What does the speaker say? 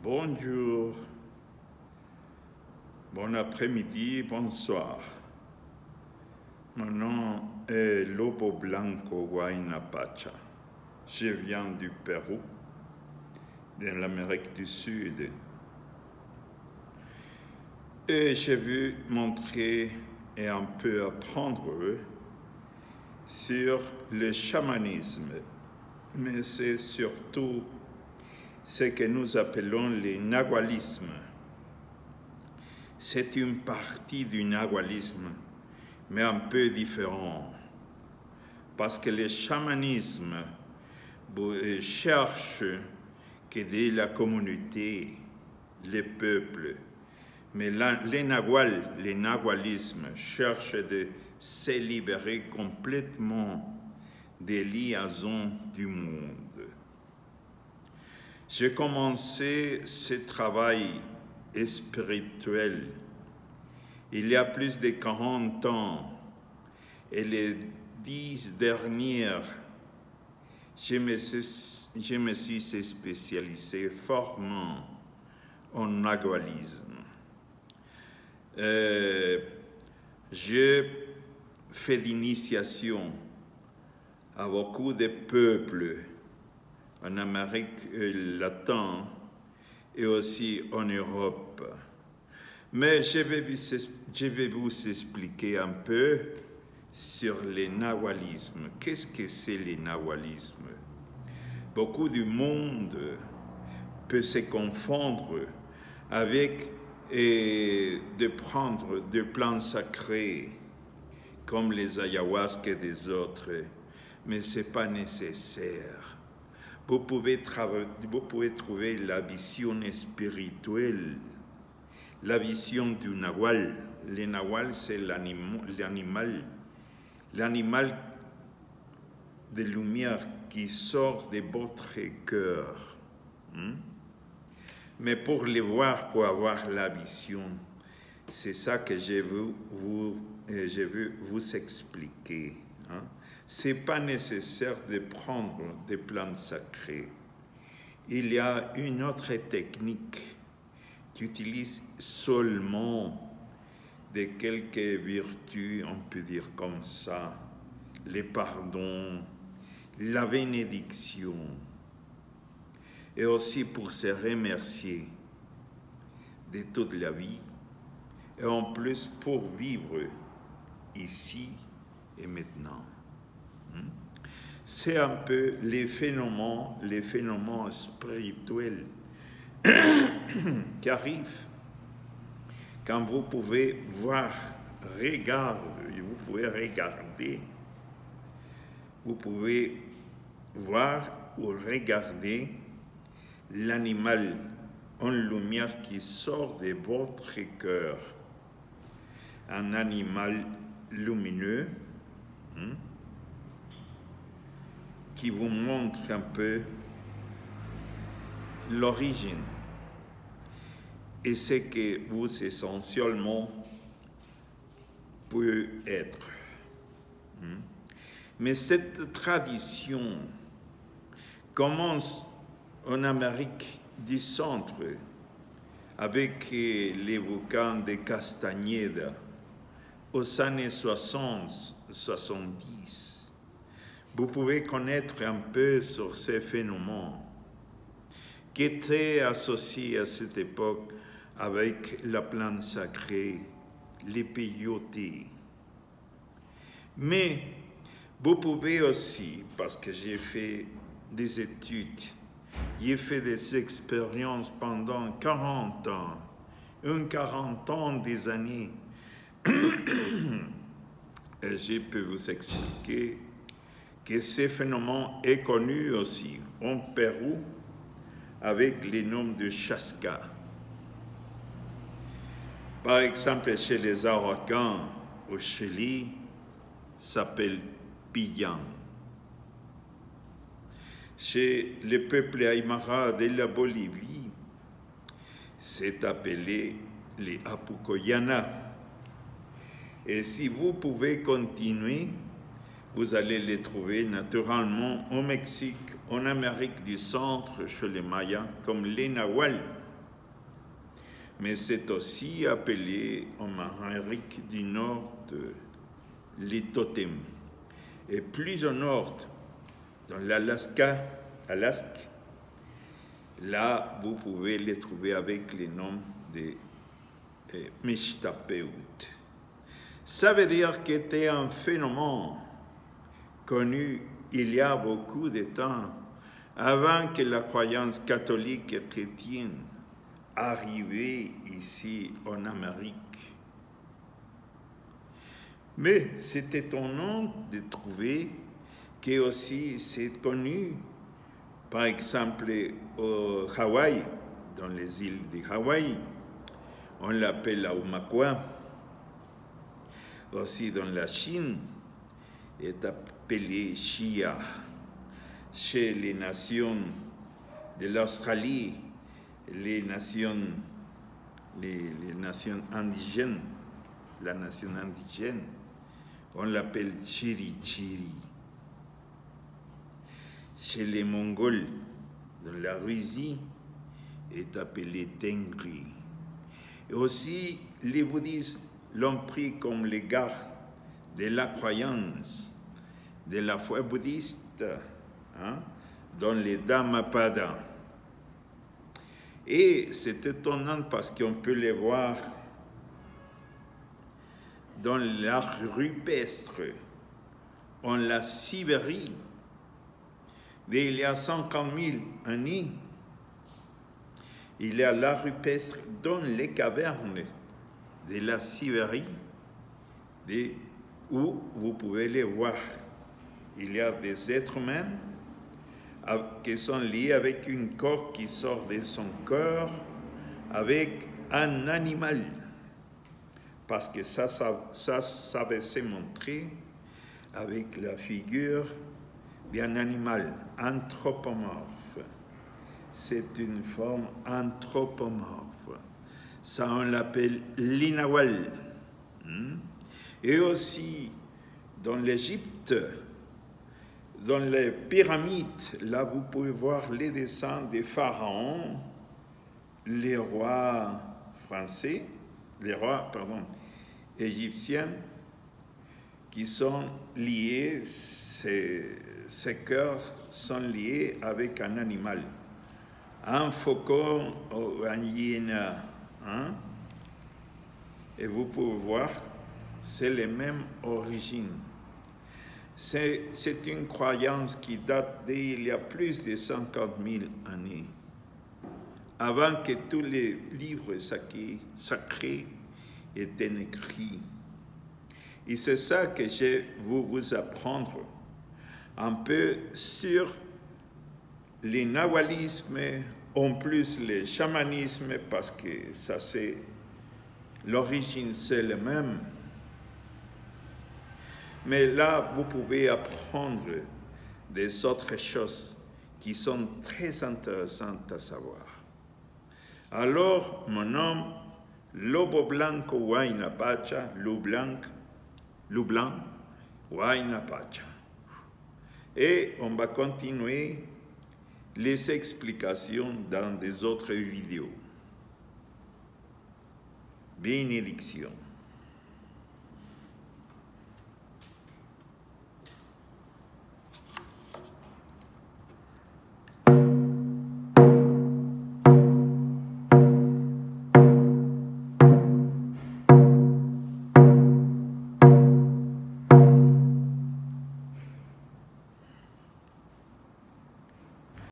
Bonjour, bon après-midi, bonsoir. Mon nom est Lobo Blanco Huayna Pacha. Je viens du Pérou, de l'Amérique du Sud. Et je veux montrer et un peu apprendre sur le chamanisme. Mais c'est surtout ce que nous appelons le nahualisme. C'est une partie du nahualisme, mais un peu différent. Parce que le chamanisme cherche qu'aider la communauté, les peuples. Mais le nahualisme cherche de se libérer complètement des liaisons du monde. J'ai commencé ce travail spirituel il y a plus de 40 ans et les 10 dernières, je me suis spécialisé fortement en nahualisme. Je fais d'initiation à beaucoup de peuples en Amérique latine et aussi en Europe. Mais je vais vous expliquer un peu sur le nahualisme. Qu'est-ce que c'est le nahualisme? Beaucoup du monde peut se confondre avec de prendre des plantes sacrées comme les ayahuasca et des autres, mais ce n'est pas nécessaire. Vous pouvez trouver la vision spirituelle, la vision du nahual. Le nahual, c'est l'animal de lumière qui sort de votre cœur. Mais pour le voir, pour avoir la vision, c'est ça que je veux vous expliquer. Ce n'est pas nécessaire de prendre des plantes sacrées. Il y a une autre technique qui utilise seulement de quelques vertus, on peut dire comme ça, le pardon, la bénédiction, et aussi pour se remercier de toute la vie, et en plus pour vivre ici et maintenant. C'est un peu les phénomènes spirituels qui arrivent quand vous pouvez vous pouvez voir ou regarder l'animal en lumière qui sort de votre cœur. Un animal lumineux qui vous montre un peu l'origine et ce que vous essentiellement pouvez être. Mais cette tradition commence en Amérique du Centre avec les volcans de Castañeda aux années 60-70. Vous pouvez connaître un peu sur ces phénomènes qui étaient associés à cette époque avec la plante sacrée, les peyotés. Mais vous pouvez aussi, parce que j'ai fait des études, j'ai fait des expériences pendant 40 ans, 40 ans des années, et je peux vous expliquer que ce phénomène est connu aussi en Pérou avec le nom de Chasca. Par exemple, chez les Arahuacans au Chili, s'appelle Pillan. Chez le peuple Aymara de la Bolivie, c'est appelé les Apucoyana. Et si vous pouvez continuer, vous allez les trouver naturellement au Mexique, en Amérique du Centre, chez les Mayas, comme les Nahual, mais c'est aussi appelé en Amérique du Nord les totems. Et plus au nord, dans l'Alaska, là, vous pouvez les trouver avec les noms de Mishtapeut. Ça veut dire que c'était un phénomène connu il y a beaucoup de temps, avant que la croyance catholique et chrétienne arrivait ici en Amérique. Mais c'est étonnant de trouver que aussi c'est connu, par exemple au Hawaï, dans les îles de Hawaï, on l'appelle la Umakwa. Aussi dans la Chine, est appelé Shia. Chez les nations de l'Australie, les nations indigènes, la nation indigène, on l'appelle Chiri Chiri. Chez les Mongols, dans la Russie, est appelé Tengri. Et aussi, les bouddhistes l'ont pris comme les gardes de la croyance, de la foi bouddhiste, dans les Dhammapada. Et c'est étonnant parce qu'on peut les voir dans l'art rupestre, en la Sibérie, il y a 50 000 années. Il y a l'art rupestre dans les cavernes de la Sibérie, où vous pouvez les voir. Il y a des êtres humains qui sont liés avec un corps qui sort de son corps, avec un animal. Parce que ça va se montrer avec la figure d'un animal anthropomorphe. C'est une forme anthropomorphe. Ça, on l'appelle l'inawal. Et aussi, dans l'Égypte, dans les pyramides, là, vous pouvez voir les dessins des pharaons, les rois égyptiens, qui sont liés, ces cœurs sont liés avec un animal, un faucon ou un hyène. Et vous pouvez voir, c'est les mêmes origines. C'est une croyance qui date d'il y a plus de 50 000 années, avant que tous les livres sacrés étaient écrits. Et c'est ça que je vais vous apprendre un peu sur le nawalisme, en plus le chamanisme, parce que ça c'est l'origine, c'est le même. Mais là, vous pouvez apprendre des autres choses qui sont très intéressantes à savoir. Alors, mon nom, Lobo Blanco Huayna Pacha, Loup Blanc, Huayna Pacha. Et on va continuer les explications dans des autres vidéos. Bénédiction.